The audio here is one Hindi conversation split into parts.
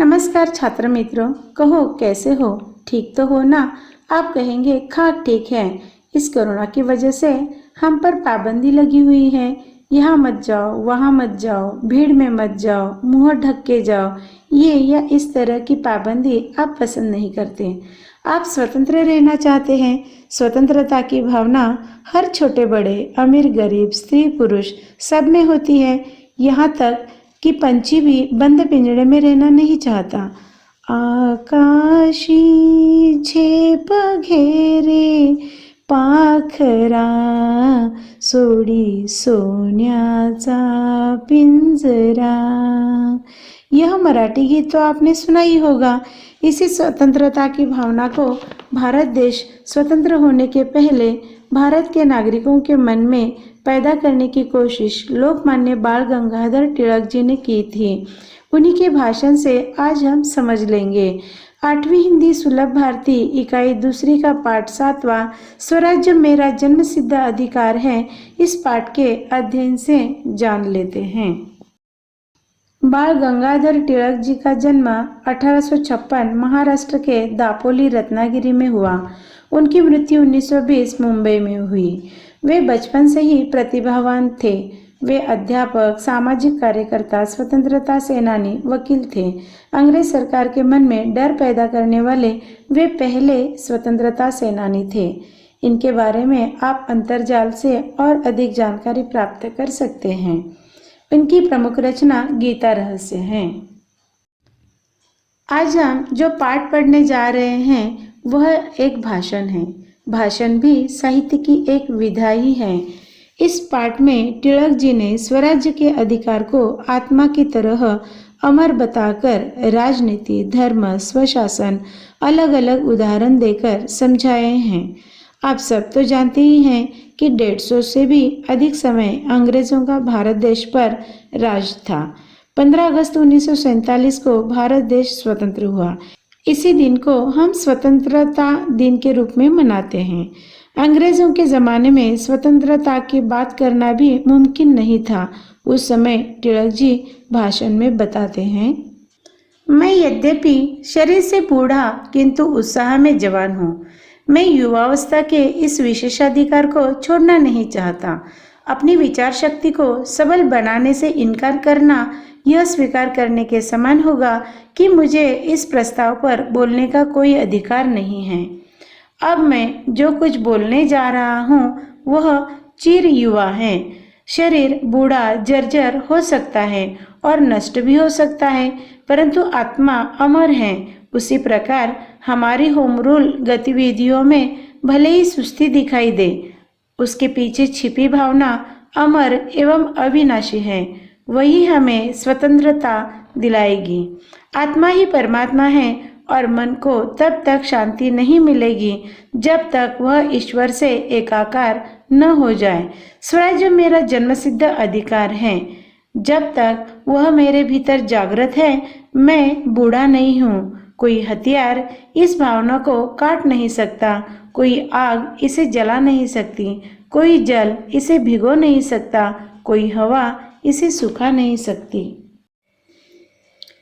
नमस्कार छात्र मित्रों, कहो कैसे हो? ठीक तो हो ना? आप कहेंगे हाँ ठीक है। इस कोरोना की वजह से हम पर पाबंदी लगी हुई है। यहाँ मत जाओ, वहाँ मत जाओ, भीड़ में मत जाओ, मुंह ढक के जाओ। ये या इस तरह की पाबंदी आप पसंद नहीं करते। आप स्वतंत्र रहना चाहते हैं। स्वतंत्रता की भावना हर छोटे बड़े, अमीर गरीब, स्त्री पुरुष सब में होती है। यहाँ तक कि पंछी भी बंद पिंजरे में रहना नहीं चाहता। आकाशी झेप घेरे पाखरा सोडी सोन्याचा पिंजरा। यह मराठी गीत तो आपने सुना ही होगा। इसी स्वतंत्रता की भावना को भारत देश स्वतंत्र होने के पहले भारत के नागरिकों के मन में पैदा करने की कोशिश लोकमान्य बाल गंगाधर तिलक जी ने की थी। उन्हीं के भाषण से आज हम समझ लेंगे। 8वीं हिंदी सुलभ भारती इकाई 2 का पाठ 7वां स्वराज्य मेरा जन्मसिद्ध अधिकार है। इस पाठ के अध्ययन से जान लेते हैं। बाल गंगाधर तिलक जी का जन्म 1856 महाराष्ट्र के दापोली रत्नागिरी में हुआ। उनकी मृत्यु 1920 मुंबई में हुई। वे बचपन से ही प्रतिभावान थे। वे अध्यापक, सामाजिक कार्यकर्ता, स्वतंत्रता सेनानी, वकील थे। अंग्रेज सरकार के मन में डर पैदा करने वाले वे पहले स्वतंत्रता सेनानी थे। इनके बारे में आप अंतर्जाल से और अधिक जानकारी प्राप्त कर सकते हैं। इनकी प्रमुख रचना गीता रहस्य है। आज हम जो पाठ पढ़ने जा रहे हैं वह एक भाषण है। भाषण भी साहित्य की एक विधा ही है। इस पाठ में तिलक जी ने स्वराज्य के अधिकार को आत्मा की तरह अमर बताकर राजनीति, धर्म, स्वशासन अलग अलग उदाहरण देकर समझाए हैं। आप सब तो जानते ही हैं कि 150 से भी अधिक समय अंग्रेजों का भारत देश पर राज था। 15 अगस्त 1947 को भारत देश स्वतंत्र हुआ। इसी दिन को हम स्वतंत्रता दिन के रूप में मनाते हैं। अंग्रेजों के ज़माने में स्वतंत्रता की बात करना भी मुमकिन नहीं था। उस समय तिलक जी भाषण में बताते हैं, मैं यद्यपि शरीर से बूढ़ा किंतु उत्साह में जवान हूँ। मैं युवावस्था के इस विशेषाधिकार को छोड़ना नहीं चाहता। अपनी विचार शक्ति को सबल बनाने से इनकार करना यह स्वीकार करने के समान होगा कि मुझे इस प्रस्ताव पर बोलने का कोई अधिकार नहीं है। अब मैं जो कुछ बोलने जा रहा हूँ वह चिर युवा है। शरीर बूढ़ा जर्जर हो सकता है और नष्ट भी हो सकता है, परंतु आत्मा अमर है। उसी प्रकार हमारी होम रूल गतिविधियों में भले ही सुस्ती दिखाई दे, उसके पीछे छिपी भावना अमर एवं अविनाशी है। वही हमें स्वतंत्रता दिलाएगी। आत्मा ही परमात्मा है और मन को तब तक शांति नहीं मिलेगी जब तक वह ईश्वर से एकाकार न हो जाए। स्वराज्य मेरा जन्मसिद्ध अधिकार है। जब तक वह मेरे भीतर जागृत है, मैं बूढ़ा नहीं हूँ। कोई हथियार इस भावना को काट नहीं सकता, कोई आग इसे जला नहीं सकती, कोई जल इसे भिगो नहीं सकता, कोई हवा इसे सुखा नहीं सकती।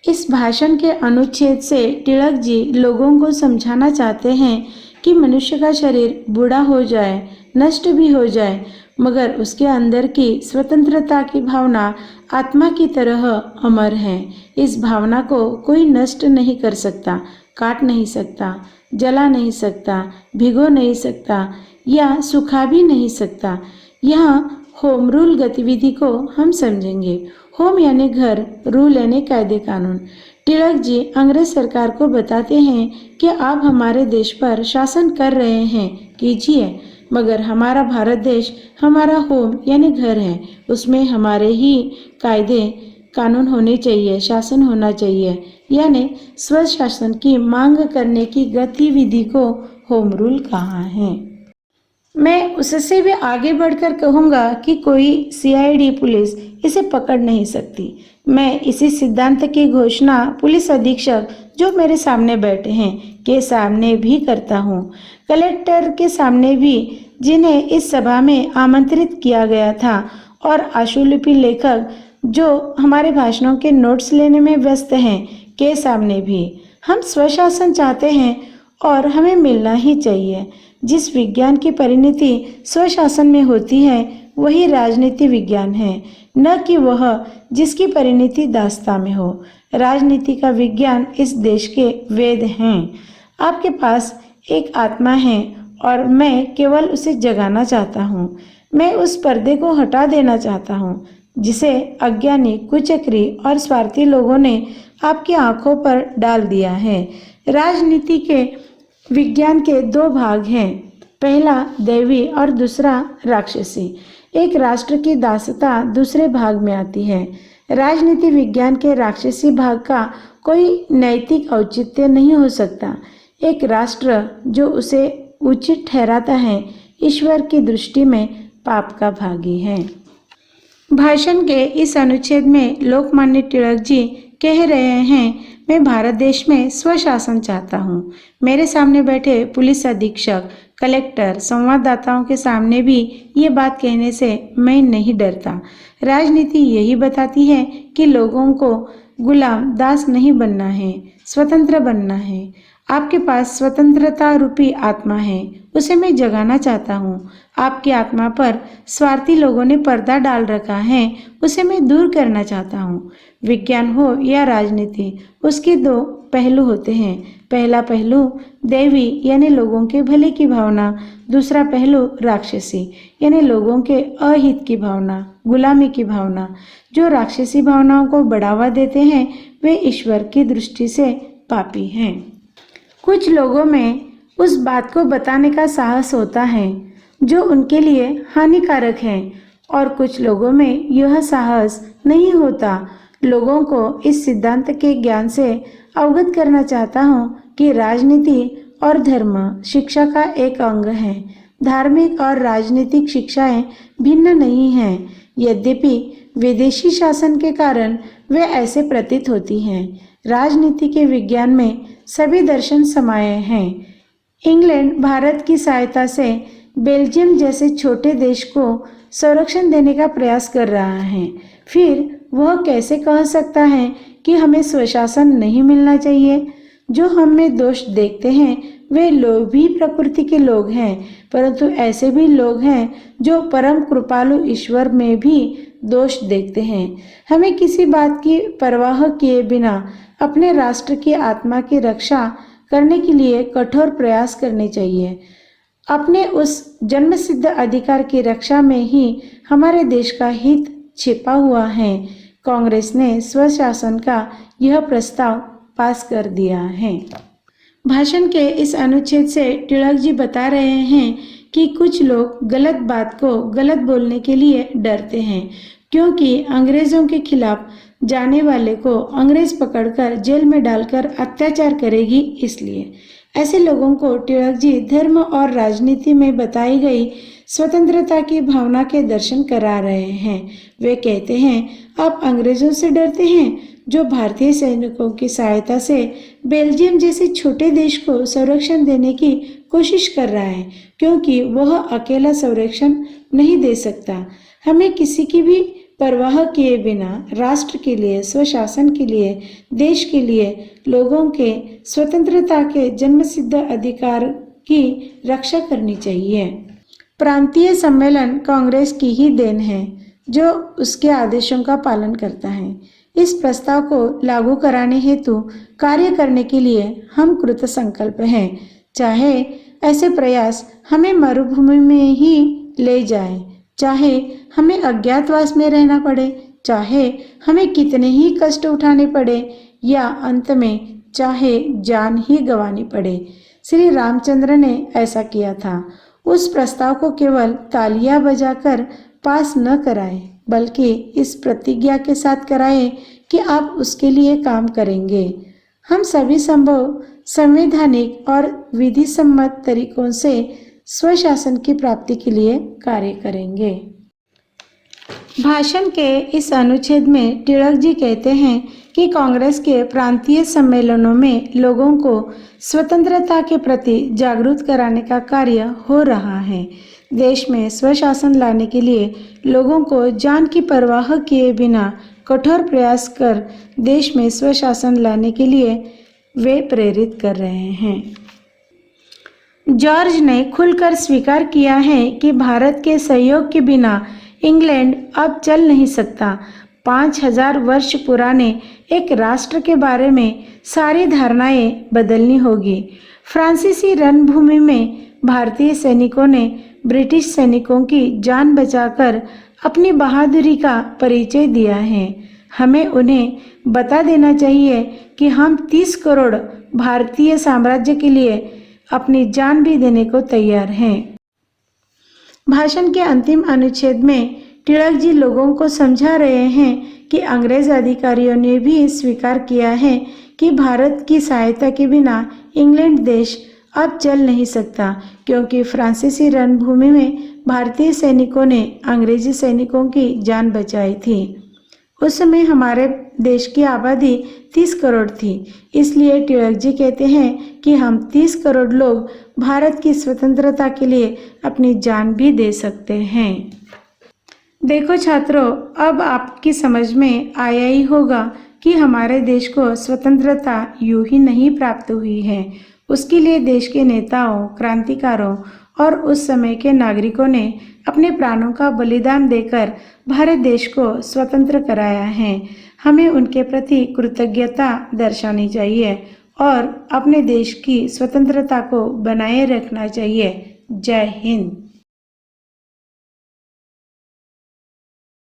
इस भाषण के अनुच्छेद से तिलक जी लोगों को समझाना चाहते हैं कि मनुष्य का शरीर बूढ़ा हो जाए, नष्ट भी हो जाए, मगर उसके अंदर की स्वतंत्रता की भावना आत्मा की तरह अमर है। इस भावना को कोई नष्ट नहीं कर सकता, काट नहीं सकता, जला नहीं सकता, भिगो नहीं सकता या सुखा भी नहीं सकता। यहाँ होम रूल गतिविधि को हम समझेंगे। होम यानी घर, रूल यानी कायदे कानून। तिलक जी अंग्रेज सरकार को बताते हैं कि आप हमारे देश पर शासन कर रहे हैं, कीजिए, मगर हमारा भारत देश हमारा होम यानी घर है। उसमें हमारे ही कायदे कानून होने चाहिए, शासन होना चाहिए, यानी स्वशासन की मांग करने की गतिविधि को होम रूल कहा है। मैं उससे भी आगे बढ़कर कहूँगा कि कोई CID पुलिस इसे पकड़ नहीं सकती। मैं इसी सिद्धांत की घोषणा पुलिस अधीक्षक जो मेरे सामने बैठे हैं के सामने भी करता हूँ, कलेक्टर के सामने भी, जिन्हें इस सभा में आमंत्रित किया गया था, और आशुलिपि लेखक जो हमारे भाषणों के नोट्स लेने में व्यस्त हैं के सामने भी। हम स्वशासन चाहते हैं और हमें मिलना ही चाहिए। जिस विज्ञान की परिणति स्वशासन में होती है वही राजनीति विज्ञान है, न कि वह जिसकी परिणति दास्तां में हो। राजनीति का विज्ञान इस देश के वेद हैं। आपके पास एक आत्मा है और मैं केवल उसे जगाना चाहता हूँ। मैं उस पर्दे को हटा देना चाहता हूँ जिसे अज्ञानी, कुचक्री और स्वार्थी लोगों ने आपकी आंखों पर डाल दिया है। राजनीति के विज्ञान के दो भाग हैं, पहला दैवी और दूसरा राक्षसी। एक राष्ट्र की दासता दूसरे भाग में आती है। राजनीति विज्ञान के राक्षसी भाग का कोई नैतिक औचित्य नहीं हो सकता। एक राष्ट्र जो उसे उचित ठहराता है ईश्वर की दृष्टि में पाप का भागी है। भाषण के इस अनुच्छेद में लोकमान्य तिलक जी कह रहे हैं, मैं भारत देश में स्वशासन चाहता हूँ। मेरे सामने बैठे पुलिस अधीक्षक, कलेक्टर, संवाददाताओं के सामने भी ये बात कहने से मैं नहीं डरता। राजनीति यही बताती है कि लोगों को गुलाम, दास नहीं बनना है, स्वतंत्र बनना है। आपके पास स्वतंत्रता रूपी आत्मा है, उसे मैं जगाना चाहता हूँ। आपकी आत्मा पर स्वार्थी लोगों ने पर्दा डाल रखा है, उसे मैं दूर करना चाहता हूँ। विज्ञान हो या राजनीति, उसके दो पहलू होते हैं। पहला पहलू दैवी यानी लोगों के भले की भावना, दूसरा पहलू राक्षसी यानी लोगों के अहित की भावना, गुलामी की भावना। जो राक्षसी भावनाओं को बढ़ावा देते हैं वे ईश्वर की दृष्टि से पापी हैं। कुछ लोगों में उस बात को बताने का साहस होता है जो उनके लिए हानिकारक है और कुछ लोगों में यह साहस नहीं होता। लोगों को इस सिद्धांत के ज्ञान से अवगत करना चाहता हूँ कि राजनीति और धर्म शिक्षा का एक अंग है। धार्मिक और राजनीतिक शिक्षाएं भिन्न नहीं हैं, यद्यपि विदेशी शासन के कारण वे ऐसे प्रतीत होती हैं। राजनीति के विज्ञान में सभी दर्शन समाये हैं। इंग्लैंड भारत की सहायता से बेल्जियम जैसे छोटे देश को संरक्षण देने का प्रयास कर रहा है। फिर वह कैसे कह सकता है कि हमें स्वशासन नहीं मिलना चाहिए? जो हम में दोष देखते हैं वे लोभी प्रकृति के लोग हैं, परंतु ऐसे भी लोग हैं जो परम कृपालु ईश्वर में भी दोष देखते हैं। हमें किसी बात की परवाह किए बिना अपने राष्ट्र की आत्मा की रक्षा करने के लिए कठोर प्रयास करने चाहिए। अपने उस जन्मसिद्ध अधिकार की रक्षा में ही हमारे देश का हित छिपा हुआ है। कांग्रेस ने स्वशासन का यह प्रस्ताव पास कर दिया है। भाषण के इस अनुच्छेद से तिलक जी बता रहे हैं कि कुछ लोग गलत बात को गलत बोलने के लिए डरते हैं, क्योंकि अंग्रेजों के खिलाफ जाने वाले को अंग्रेज पकड़कर जेल में डालकर अत्याचार करेगी। इसलिए ऐसे लोगों को तिलक जी धर्म और राजनीति में बताई गई स्वतंत्रता की भावना के दर्शन करा रहे हैं। वे कहते हैं, आप अंग्रेजों से डरते हैं जो भारतीय सैनिकों की सहायता से बेल्जियम जैसे छोटे देश को संरक्षण देने की कोशिश कर रहा है, क्योंकि वह अकेला संरक्षण नहीं दे सकता। हमें किसी की भी परवाह किए बिना राष्ट्र के लिए, स्वशासन के लिए, देश के लिए, लोगों के स्वतंत्रता के जन्मसिद्ध अधिकार की रक्षा करनी चाहिए। प्रांतीय सम्मेलन कांग्रेस की ही देन है जो उसके आदेशों का पालन करता है। इस प्रस्ताव को लागू कराने हेतु कार्य करने के लिए हम कृत संकल्प हैं। चाहे ऐसे प्रयास हमें मरुभूमि में ही ले जाएं, चाहे हमें अज्ञातवास में रहना पड़े, चाहे हमें कितने ही कष्ट उठाने पड़े या अंत में चाहे जान ही गंवानी पड़े। श्री रामचंद्र ने ऐसा किया था। उस प्रस्ताव को केवल तालियां बजाकर पास न कराएं, बल्कि इस प्रतिज्ञा के साथ कराएं कि आप उसके लिए काम करेंगे। हम सभी संभव संवैधानिक और विधि सम्मत तरीकों से स्वशासन की प्राप्ति के लिए कार्य करेंगे। भाषण के इस अनुच्छेद में तिलक जी कहते हैं कि कांग्रेस के प्रांतीय सम्मेलनों में लोगों को स्वतंत्रता के प्रति जागरूक कराने का कार्य हो रहा है। देश में स्वशासन लाने के लिए लोगों को जान की परवाह किए बिना कठोर प्रयास कर देश में स्वशासन लाने के लिए वे प्रेरित कर रहे हैं। जॉर्ज ने खुलकर स्वीकार किया है कि भारत के सहयोग के बिना इंग्लैंड अब चल नहीं सकता। 5000 वर्ष पुराने एक राष्ट्र के बारे में सारी धारणाएं बदलनी होगी। फ्रांसीसी रणभूमि में भारतीय सैनिकों ने ब्रिटिश सैनिकों की जान बचाकर अपनी बहादुरी का परिचय दिया है। हमें उन्हें बता देना चाहिए कि हम 30 करोड़ भारतीय साम्राज्य के लिए अपनी जान भी देने को तैयार हैं। भाषण के अंतिम अनुच्छेद में तिलक जी लोगों को समझा रहे हैं कि अंग्रेज अधिकारियों ने भी स्वीकार किया है कि भारत की सहायता के बिना इंग्लैंड देश अब चल नहीं सकता, क्योंकि फ्रांसीसी रणभूमि में भारतीय सैनिकों ने अंग्रेजी सैनिकों की जान बचाई थी। उस समय हमारे देश की आबादी 30 करोड़ थी। इसलिए तिलक जी कहते हैं कि हम 30 करोड़ लोग भारत की स्वतंत्रता के लिए अपनी जान भी दे सकते हैं। देखो छात्रों, अब आपकी समझ में आया ही होगा कि हमारे देश को स्वतंत्रता यूं ही नहीं प्राप्त हुई है। उसके लिए देश के नेताओं, क्रांतिकारों और उस समय के नागरिकों ने अपने प्राणों का बलिदान देकर भारत देश को स्वतंत्र कराया है। हमें उनके प्रति कृतज्ञता दर्शानी चाहिए और अपने देश की स्वतंत्रता को बनाए रखना चाहिए। जय हिंद।